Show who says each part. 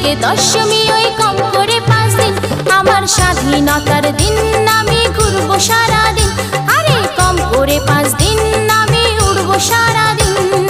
Speaker 1: থেকে দশমী ওই কম করে 5 দিন। আমার স্বাধীনতার দিন আমি ঘুরবো সারাদিন, আরে কম করে 5 দিন আমি উড়বো সারাদিন।